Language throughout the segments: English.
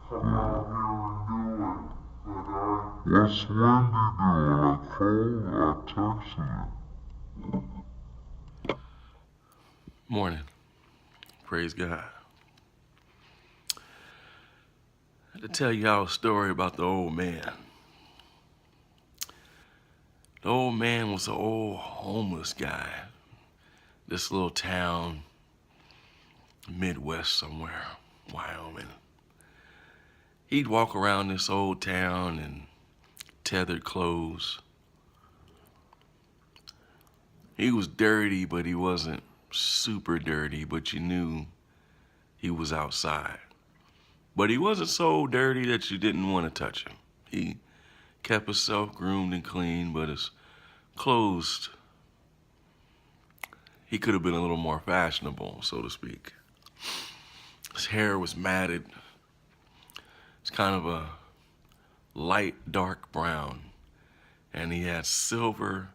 come out here and do it. What's Wendy doing? I called her, I texted her. Morning. Praise God. I had to tell y'all a story about the old man. The old man was an old homeless guy. This little town, Midwest somewhere, Wyoming. He'd walk around this old town in tethered clothes. He was dirty, but he wasn't super dirty, but you knew he was outside. But he wasn't so dirty that you didn't want to touch him. He kept himself groomed and clean, but his clothes, he could have been a little more fashionable, so to speak. His hair was matted. It's kind of a light dark brown, and he had silver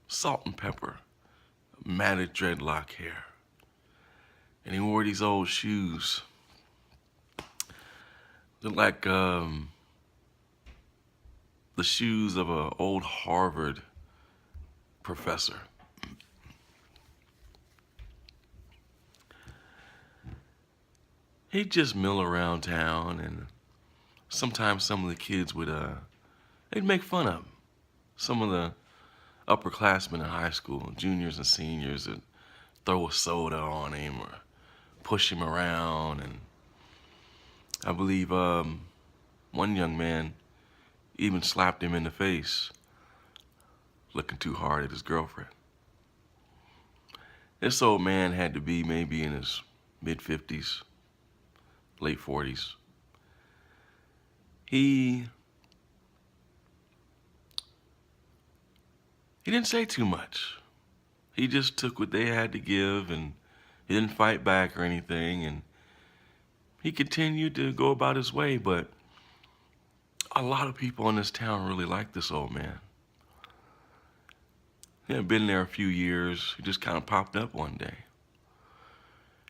salt and pepper matted dreadlock hair, and he wore these old shoes. They're like the shoes of an old Harvard professor. He'd just mill around town, and sometimes some of the kids would they'd make fun of him. Some of the upperclassmen in high school, juniors and seniors, would throw a soda on him or push him around. And I believe one young man even slapped him in the face, looking too hard at his girlfriend. This old man had to be maybe in his mid-50s, late 40s. He didn't say too much. He just took what they had to give, and he didn't fight back or anything, and he continued to go about his way. But a lot of people in this town really liked this old man. He had been there a few years. He just kind of popped up one day.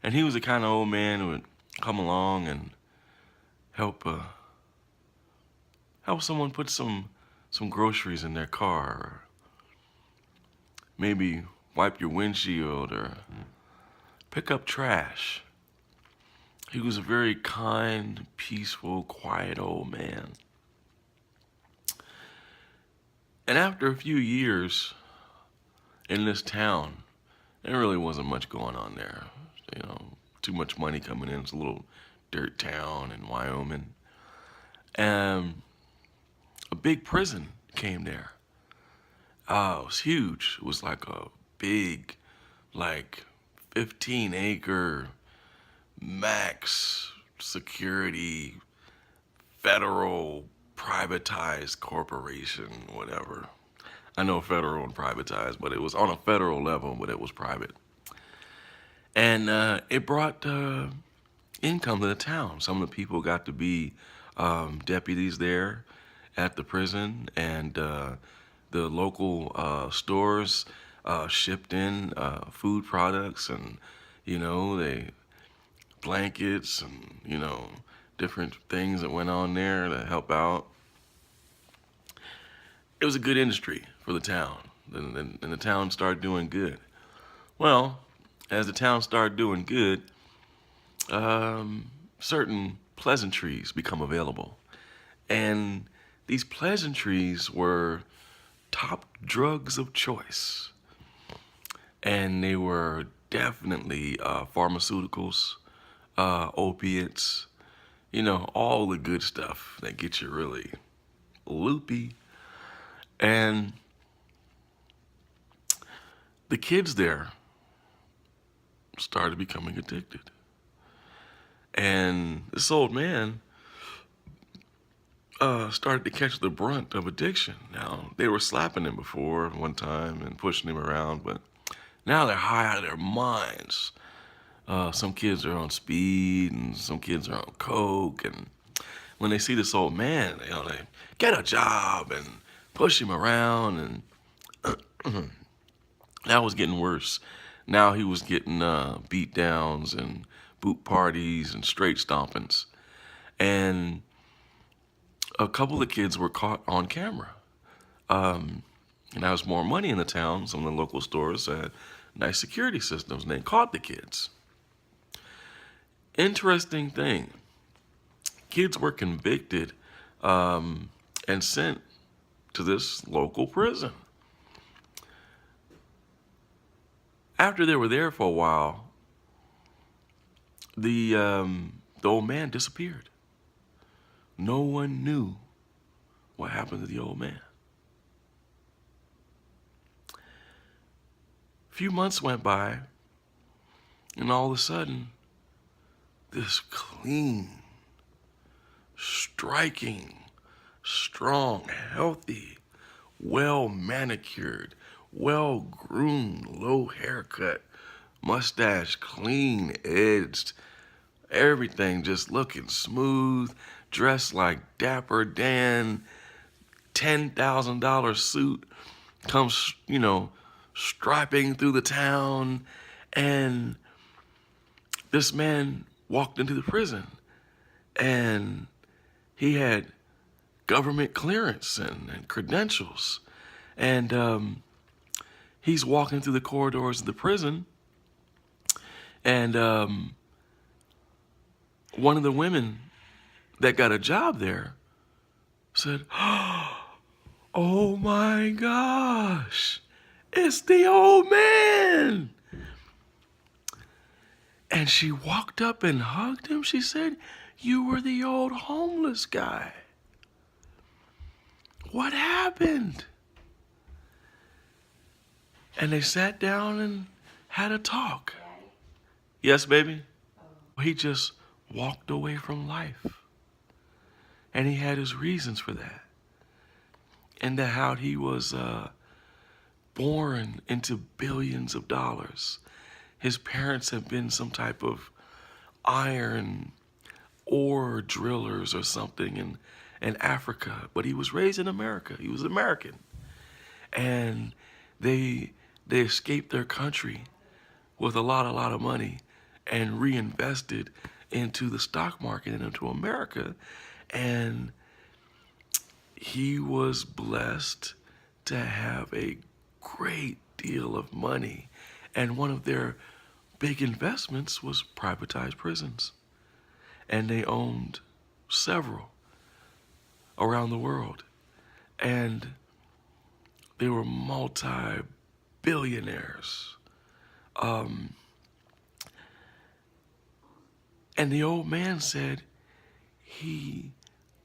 And he was the kind of old man who would come along and help someone put some groceries in their car, or maybe wipe your windshield, or pick up trash. He was a very kind, peaceful, quiet old man. And after a few years in this town, there really wasn't much going on there. You know, too much money coming in. It's a little dirt town in Wyoming. And a big prison came there. It was huge. It was like a big, like 15-acre max security federal privatized corporation, whatever. I know federal and privatized, but it was on a federal level, but it was private. And it brought income to the town. Some of the people got to be deputies there at the prison, and the local stores shipped in food products, and they blankets, and different things that went on there to help out. It was a good industry for the town, and the town started doing good. Well, as the town started doing good, certain pleasantries become available, and these pleasantries were top drugs of choice, and they were definitely pharmaceuticals, opiates, all the good stuff that gets you really loopy. And the kids there started becoming addicted. And this old man started to catch the brunt of addiction. Now, they were slapping him before one time and pushing him around, but now they're high out of their minds. Some kids are on speed, and some kids are on coke, and when they see this old man, they get a job and push him around, and that was getting worse. Now he was getting beat downs and boot parties and straight stompings. And a couple of kids were caught on camera. And there was more money in the town. Some of the local stores had nice security systems, and they caught the kids. Interesting thing, kids were convicted and sent to this local prison. After they were there for a while, the old man disappeared. No one knew what happened to the old man. A few months went by, and all of a sudden, this clean, striking, strong, healthy, well-manicured, well-groomed, low haircut, mustache clean edged, everything just looking smooth, dressed like Dapper Dan, $10,000 suit, comes, striping through the town. And this man walked into the prison, and he had government clearance and credentials. And he's walking through the corridors of the prison, and one of the women that got a job there said, "Oh my gosh, it's the old man." And she walked up and hugged him. She said, "You were the old homeless guy. What happened?" And they sat down and had a talk. Yes, baby? He just walked away from life. And he had his reasons for that. And how he was born into billions of dollars. His parents had been some type of iron ore drillers or something in Africa. But he was raised in America. He was American. And they escaped their country with a lot of money and reinvested into the stock market and into America. And he was blessed to have a great deal of money. And one of their big investments was privatized prisons. And they owned several around the world. And they were multi-billionaires. And the old man said he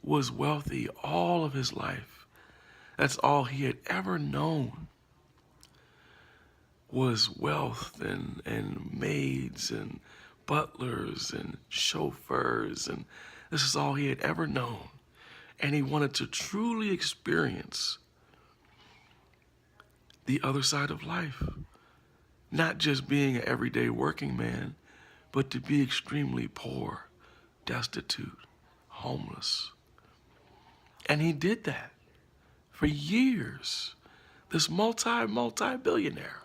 was wealthy all of his life. That's all he had ever known was wealth and maids and butlers and chauffeurs. And this is all he had ever known. And he wanted to truly experience the other side of life. Not just being an everyday working man, but to be extremely poor, destitute, homeless. And he did that for years. This multi-billionaire.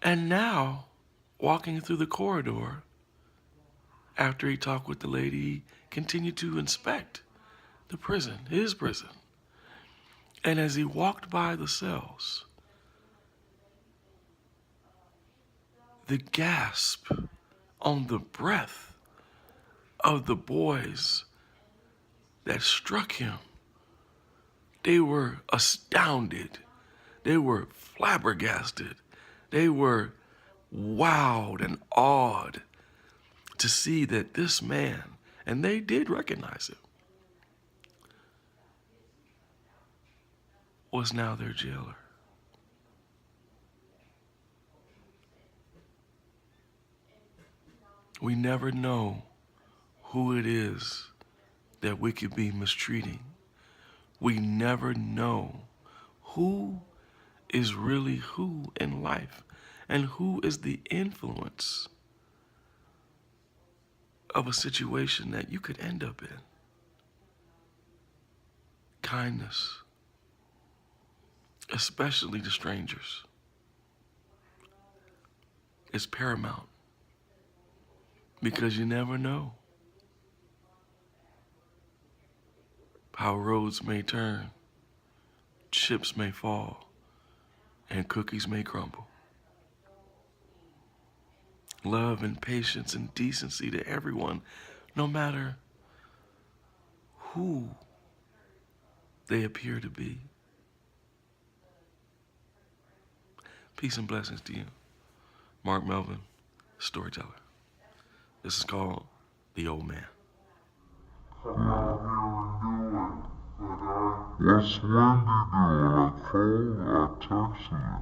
And now, walking through the corridor, after he talked with the lady, he continued to inspect the prison, his prison. And as he walked by the cells, the gasp on the breath of the boys that struck him, they were astounded. They were flabbergasted. They were wowed and awed to see that this man, and they did recognize him, was now their jailer. We never know who it is that we could be mistreating. We never know who is really who in life and who is the influence of a situation that you could end up in. Kindness, especially to strangers, is paramount. Because you never know how roads may turn, chips may fall, and cookies may crumble. Love and patience and decency to everyone, no matter who they appear to be. Peace and blessings to you. Mark Melvin, storyteller. This is called The Old Man. What's Wendy doing? I called, I texted her.